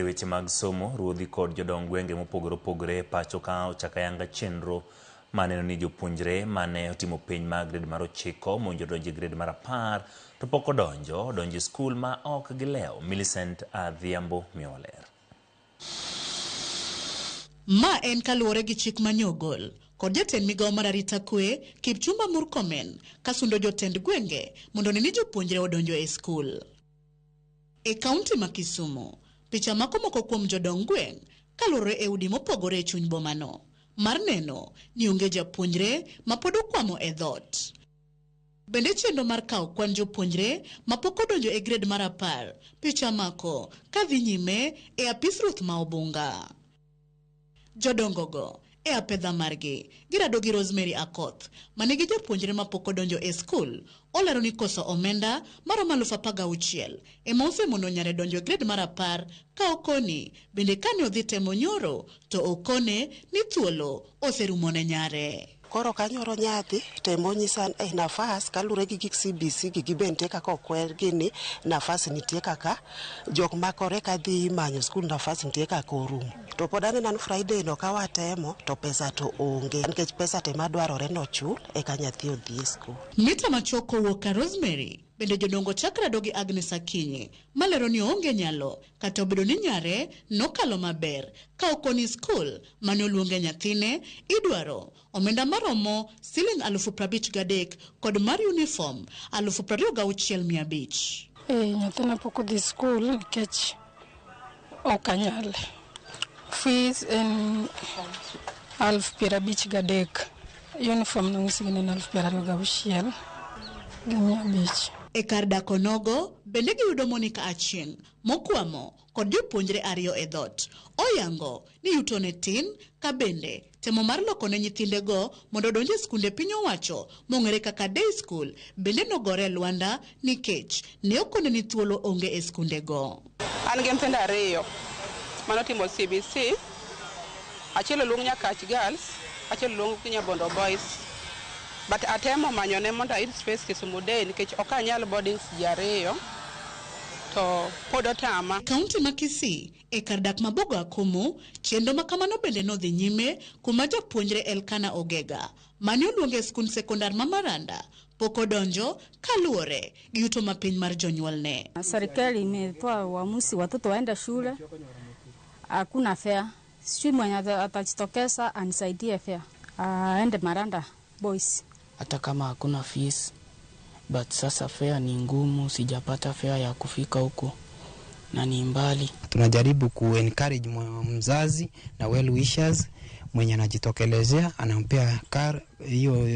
Weche mag somo, ruodhi kod jodong gwenge mopogore opogore pacho ka ochako ayanga chenro maneno ni jopuonjre mane otimo penj mag grade mar 9 monjo donjo e grade mar 10 to pok donjo e skul ma ok gilewo. Millicent Adhiambo miyowa ler. Ma en kaluwore gi chik manyogol kod jatend migawo mar arita kwe Kipchumba Murkomen kasundo jotend gwenge mondo ni jopuonjre odonjo e skul. E kaunti ma Kisumu, picha moko kuom jodong gweng kaluwore e udi mopogore e chuny bomano mar neno ni onge japuonjre ma pod okwamo e dhot. Bende chenro mar kawo kwan jopuonjre ma pok odonjo e grade mar 10, picha mako kadhi nyime e apis ruoth ma Obunga. Jodongogo e apedha margi girado gi Rosemary Akoth manigi japuonjre ma pok odonjo e skul olero ni koso omenda maromo 16,000 ema osemono nyare donjo e grade mar 10 ka okoni bende kane odhi temo nyoro to okone ni thuolo oserumone nyare. Koro kanyoro nyathi temo nyisa nafas kalure gi gik CBC gi bente kaka okwer gini nafas nitie kaka jok makore kadhi manyo skul nafas nitie kaka orum. To pod aneno Friday no ka watemo to pesa to onge nikech pesa tema dwarore no chul e ka nyathi odhi e skul. Mita machoko wuok ka Rosemary bende jodongo chakrado gi Agnes Akinyi malero ni onge nyalo kata obedo ni nyare nokalo maber ka okoni skul mane oluonge nyathine idwaro omenda maromo Sh53,000 kod mar uniform 26,500. Nyathina pok odhi skul nikech ok anyal. Fees en 53,000. Uniform nongisigine 26,500. E kar dako nogo bende giyudo Monica Achieng mokwamo kod jopuonjre 2 e dhot. Oyango ni yuto ne tin ka bende temo mar loko ne nyithindego mondo donje e skunde piny owacho mong'ere kaka day school bende nogore Luanda nikech ne okone ni thuolo onge e skundego. An gi nyithindo 2 manotimo CBC, achiel oluong Nyakach Girls, achiel oluong Nyabondo Boys. But atemo manyone mondo ayud space Kisumu Day nikech ok anyal boarding ji 2 to pod otama. Kaunti ma Kisii e kar dak mabogo Akumu chenro makamano bende nodhi nyime kuma japuonjre Elkana Ogega mane oluonge skund sekondar ma Maranda pok odonjo kaluwore gi yuto mapiny mar jonyuolne. Serikali imetoa uamuzi watoto waende shule, hakuna fare. Sijui mwenye atajitokeza anisaidie fare aende Maranda Boys. Hata kama hakuna fees, but sasa fare ni ngumu, sijapata fare ya kufika huko na ni mbali. Tunajaribu ku-encourage mzazi na well wishers mwenye anajitokelezea anampea hiyo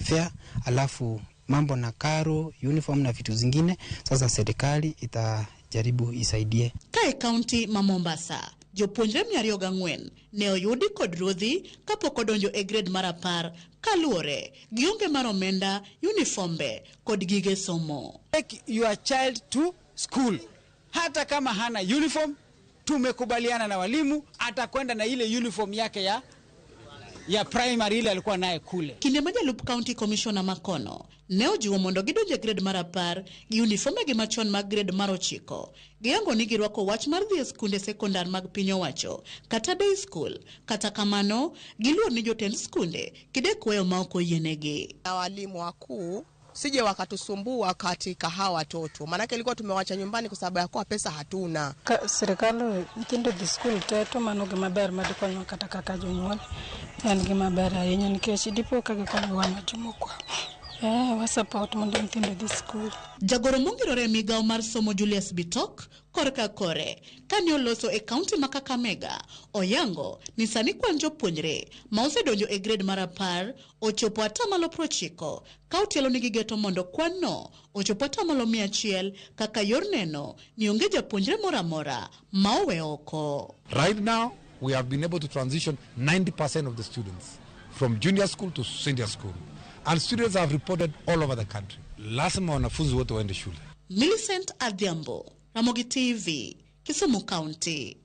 fare, alafu mambo na karo, uniform na vitu zingine sasa serikali itajaribu isaidie. Kae kaunti ma Mombasa jopuonjre 204 ne oyudi kod ruodhi kapok odonjo e grade mar 10 kaluwore gi onge mar omenda, uniformbe kod gige somo. Take your child to school. Hata kama hana uniform, tumekubaliana na walimu atakwenda na ile uniform yake ya primary ile alikuwa naye kule. Kinde majalup County Commissioner Makono ne ojiwo mondo gidonje grade mar 10 gi uniforme gi machon mag grade mar 9. Giyango ni girwako wach mar dhi e skunde sekondar mag piny owacho kata day school. Kata kamano giluor ni jotend skunde kidek weyo ma ok oyienegi. Walimu wakuu sije wakatusumbua katika hawa watoto. Maana ilikuwa tumewacha nyumbani kwa sababu ya kwa pesa hatuna. Serikali nyithindo dhi skul teto mano gima ber madikonyo kata kaka jonyuol. En gima ber ahinya nikech dipo ka gikonyo wan jomoko. Support mondo nyithindo dhi skul. Jagoro mongirore migawo mar somo Julius Bitok korka kore kane oloso e kaunti ma Kakamega oyango ni sani kwan jopuonjre ma osedonjo e grade mar 10 ochopo 90% ka otielo ni gigeto mondo kwan no ochopo 100% kaka yor neno ni onge japuonjre mora mora ma owe oko. Right now we have been able to transition 90% of the students from junior school to senior school. And students have reported all over the country. Lazima wanafunzi wote waende shule. Millicent Adhiambo, Ramogi TV, Kisumu County.